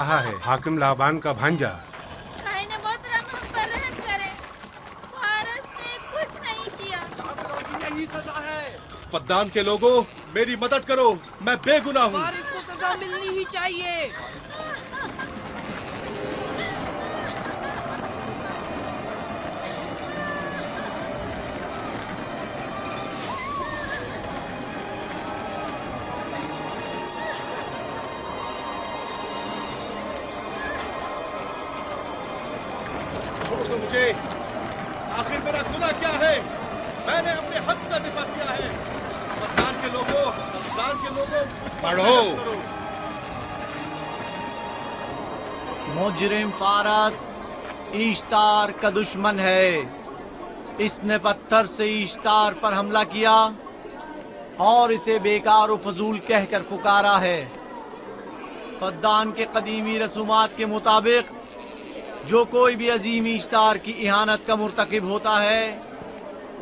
रहा है हाकिम लाबान का भांजा। साहिब मोहतरम हम पर रहम करें, फारस ने कुछ नहीं किया। यही सजा है। फद्दान के लोगों, मेरी मदद करो, मैं बेगुनाह हूँ। फारिस को सजा मिलनी ही चाहिए। छोड़ दो मुझे। आखिर मेरा गुनाह क्या है? मैंने अपने हक का दिफा किया है। फद्दान के लोगों, मुझ पर रहम करो। मुजरिम फारस ईश्तार का दुश्मन है। इसने पत्थर से ईश्तार पर हमला किया और इसे बेकार व फजूल कहकर पुकारा है। फद्दान के कदीमी रसूमात के मुताबिक जो कोई भी अजीम ईश्तार की इहानत का मुर्तकिब होता है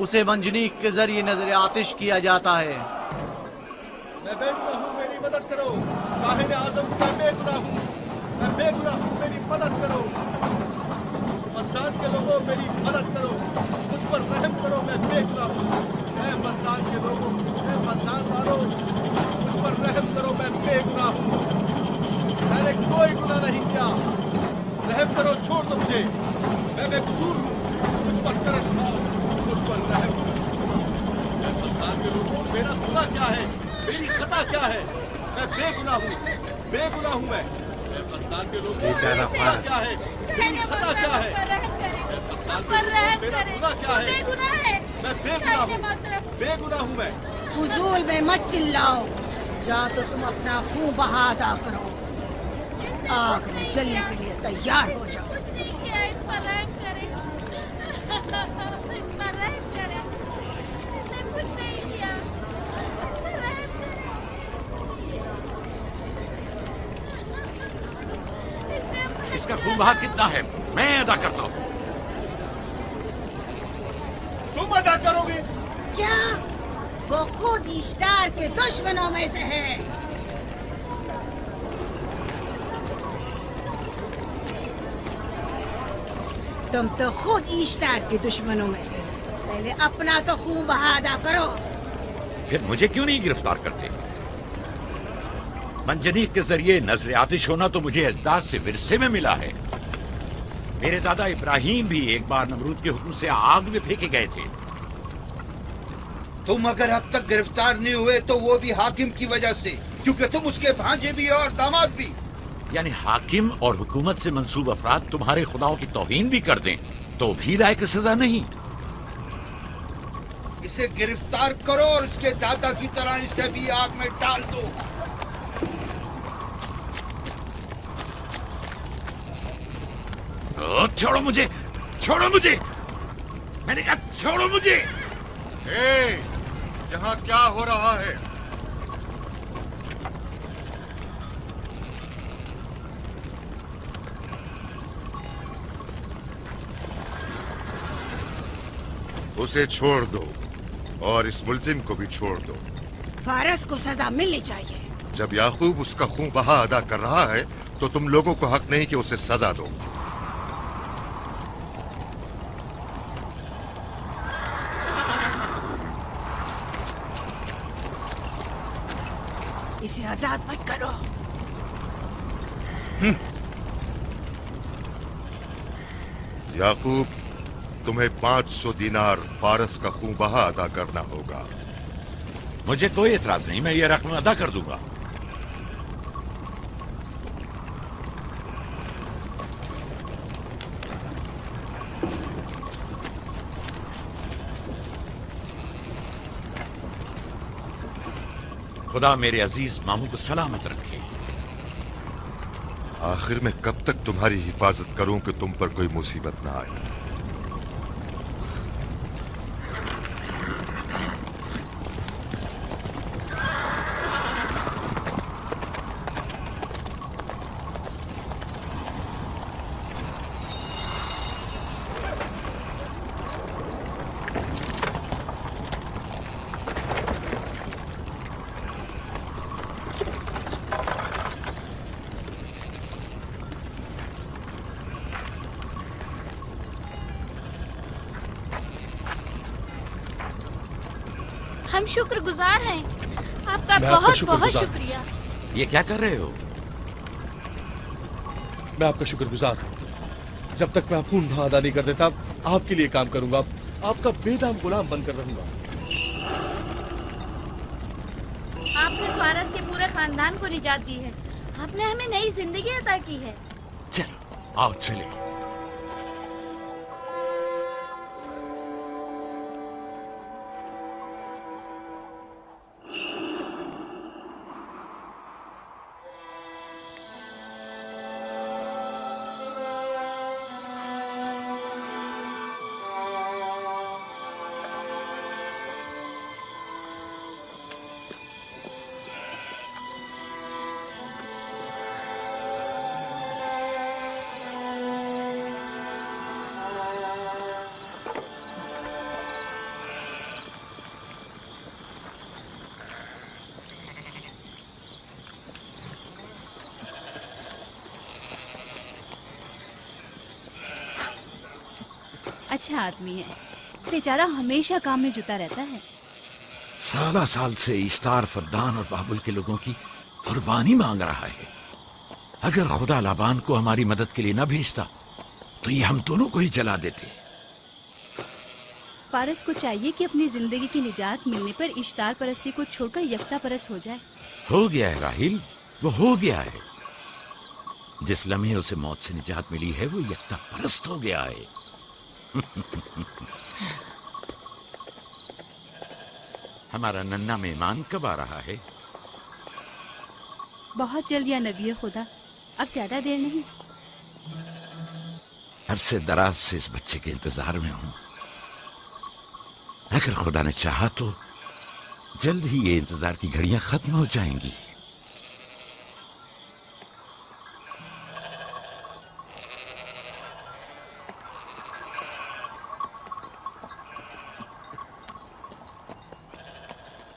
उसे मंजनीक के जरिए नजर आतिश किया जाता है। मैं बेगुनाह हूँ, मेरी मदद करो। काहिन आज़म, मैं बेगुनाह हूँ, मेरी मदद करो। फद्दान के लोगों, मेरी मदद करो, मुझ पर रहम करो, मैं बेगुनाह हूँ। ऐ फद्दान के लोगों, ऐ फद्दान वालों, मुझ पर रहम करो, मैं बेगुनाह हूँ। मैंने कोई गुनाह नहीं किया। रहम करो, छोड़ दो मुझे, मैं बेकसूर हूँ। मुझ पर तरस खाओ, मुझ पर रहम करो। ऐ फद्दान के लोगों, मेरा गुनाह क्या है? मेरी खता क्या है? मैं बेगुनाह हूँ मैं। ऐ फद्दान के लोगों, मेरा गुनाह क्या है? मेरी खता क्या है? ऐ फद्दान के लोगों, मेरा गुनाह क्या है? मैं बेगुनाह हूँ मैं। फजूल में मत चिल्लाओ, या तो तुम अपना खून बहा अदा करो, आग में जलने के लिए तैयार हो जाओ। कुछ नहीं किया, इस पर रहम करें। इस पर रहम करें। इसने कुछ नहीं किया, इस पर रहम करें। इसका खून बहा कितना है मैं अदा करता हूँ। तुम अदा करोगे? क्या वो खुद इश्तार के दुश्मनों में से है? तुम तो खुद इश्तार के दुश्मनों में से हो। पहले अपना तो खून बहा अदा करो। फिर मुझे क्यों नहीं गिरफ्तार करते? मंजनीक के जरिए नजर आतिश होना तो मुझे अजदाद से विरसे में मिला है। मेरे दादा इब्राहिम भी एक बार नमरूद के हुक्म से आग में फेंके गए थे। तुम अगर अब तक गिरफ्तार नहीं हुए तो वो भी हाकिम की वजह से, क्योंकि तुम उसके भांजे भी हो और दामाद भी। यानी हाकिम और हुकूमत से मंसूब अफराद तुम्हारे खुदाओं की तौहीन भी कर दें तो भी राय की सजा नहीं। इसे गिरफ्तार करो और उसके दादा की तरह इसे भी आग में डाल दो। छोड़ो मुझे, मैंने कहा छोड़ो मुझे। यहाँ क्या हो रहा है? उसे छोड़ दो और इस मुल्जिम को भी छोड़ दो। फारस को सजा मिलनी चाहिए। जब याकूब उसका खून बहा अदा कर रहा है तो तुम लोगों को हक नहीं कि उसे सजा दो। इसे आजाद मत करो। याकूब, तुम्हें 500 दीनार फारस का खून बहा अदा करना होगा। मुझे कोई एतराज नहीं, मैं ये रकम अदा कर दूंगा। खुदा मेरे अजीज मामू को सलामत रखे। आखिर में कब तक तुम्हारी हिफाजत करूं कि तुम पर कोई मुसीबत ना आए। ہم شکر گزار ہیں، آپ کا میں آپ کا بہت شکر بہت گزار شکریہ۔ یہ کیا کر رہے ہو؟ میں آپ کا شکر گزار ہوں۔ جب تک میں خون بہا ادا نہیں کر دیتا آپ کے لیے کام کروں گا، آپ کا بے دام غلام بن کر رہوں گا۔ آپ نے فارس کے پورے خاندان کو نجات دی ہے، آپ نے ہمیں نئی زندگی عطا کی ہے۔ چلو آؤ چلے۔ اچھا آدمی ہے، بیچارہ ہمیشہ کام میں جتا رہتا ہے۔ سالہ سال سے اشتار فدان اور بابل کے لوگوں کی قربانی مانگ رہا ہے۔ اگر خدا لابان کو ہماری مدد کے لیے نہ بھیجتا تو یہ ہم دونوں کو ہی جلا دیتے۔ فارس کو چاہیے کہ اپنی زندگی کی نجات ملنے پر اشتار پرستی کو چھوڑ کر یکتا پرست ہو جائے۔ ہو گیا ہے راہیل، وہ ہو گیا ہے۔ جس لمحے اسے موت سے نجات ملی ہے وہ یکتا پرست ہو گیا ہے۔ ہمارا ننھا مہمان کب آ رہا ہے؟ بہت جلد یا نبی خدا، اب زیادہ دیر نہیں۔ عرصے دراز سے اس بچے کے انتظار میں ہوں۔ اگر خدا نے چاہا تو جلد ہی یہ انتظار کی گھڑیاں ختم ہو جائیں گی۔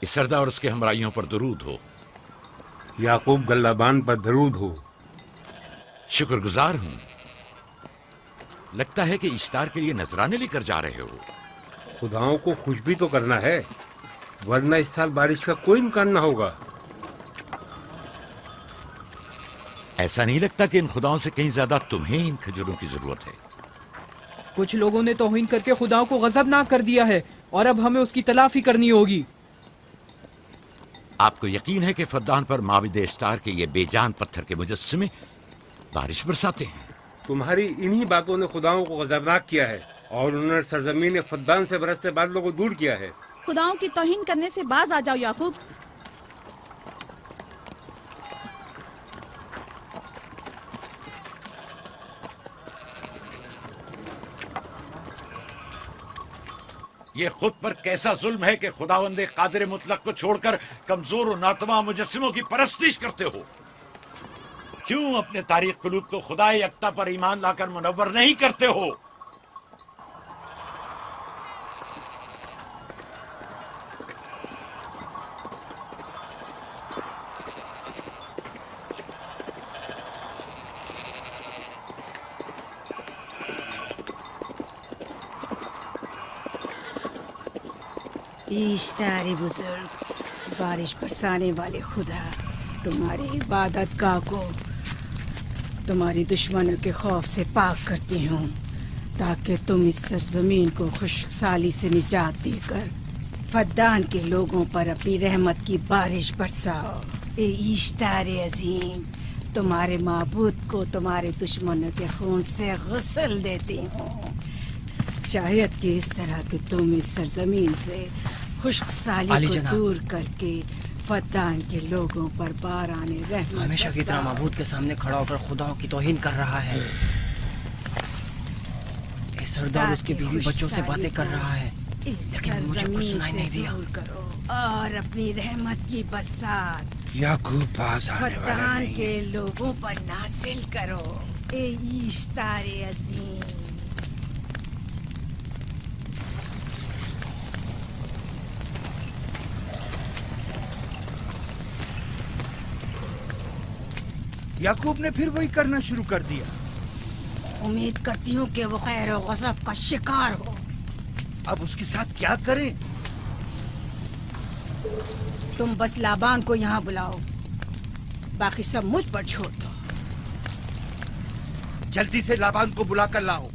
اس سردار اور اس کے ہمراہیوں پر درود ہو۔ یعقوب گلابان پر درود ہو۔ شکر گزار ہوں۔ لگتا ہے کہ اشتار کے لیے نذرانے لے کر جا رہے ہو۔ خداؤں کو خوش بھی تو کرنا ہے، ورنہ اس سال بارش کا کوئی امکان نہ ہوگا۔ ایسا نہیں لگتا کہ ان خداؤں سے کہیں زیادہ تمہیں ان کھجوروں کی ضرورت ہے؟ کچھ لوگوں نے توہین کر کے خداؤں کو غضبناک کر دیا ہے اور اب ہمیں اس کی تلافی کرنی ہوگی۔ آپ کو یقین ہے کہ فدان پر معبد اشتار کے یہ بے جان پتھر کے مجسمے بارش برساتے ہیں؟ تمہاری انہی باتوں نے خداؤں کو غضبناک کیا ہے اور انہوں نے سرزمین فدان سے برستے بادلوں کو دور کیا ہے۔ خداؤں کی توہین کرنے سے باز آ جاؤ یعقوب۔ یہ خود پر کیسا ظلم ہے کہ خداوند قادر مطلق کو چھوڑ کر کمزور و ناتواں مجسموں کی پرستش کرتے ہو؟ کیوں اپنے تاریخ قلوب کو خدا یکتا پر ایمان لا کر منور نہیں کرتے ہو؟ اشتار بزرگ، بارش برسانے والے خدا، تمہاری عبادت گاہ کو تمہاری دشمنوں کے خوف سے پاک کرتی ہوں تاکہ تم اس سرزمین کو خشک سالی سے نجات دے کر فدان کے لوگوں پر اپنی رحمت کی بارش برساؤ۔ اے اشتار عظیم، تمہارے معبود کو تمہارے دشمنوں کے خون سے غسل دیتی ہوں، شاید کہ اس طرح کہ تم اس سرزمین سے خشک سالی کو دور کر کے فدان کے لوگوں پر باران رحمت ہمیشہ کی طرح معبود کے سامنے کھڑا ہو کر خداؤں کی توہین کر رہا ہے۔ اے سردار اس کی بیوی بچوں سے باتیں کر رہا ہے لیکن مجھے کچھ سنائی نہیں دیا۔ کرو اور اپنی رحمت کی برسات یعقوب باز آنے والا فدان نہیں۔ کے لوگوں پر نازل کرو۔ اے اشتار عظیم، یعقوب نے پھر وہی کرنا شروع کر دیا۔ امید کرتی ہوں کہ وہ خیر و غضب کا شکار ہو۔ اب اس کے ساتھ کیا کریں؟ तुम बस लाबान को यहाँ बुलाओ, बाकी सब मुझ पर छोड़ दो। जल्दी से लाबान को बुला कर लाओ।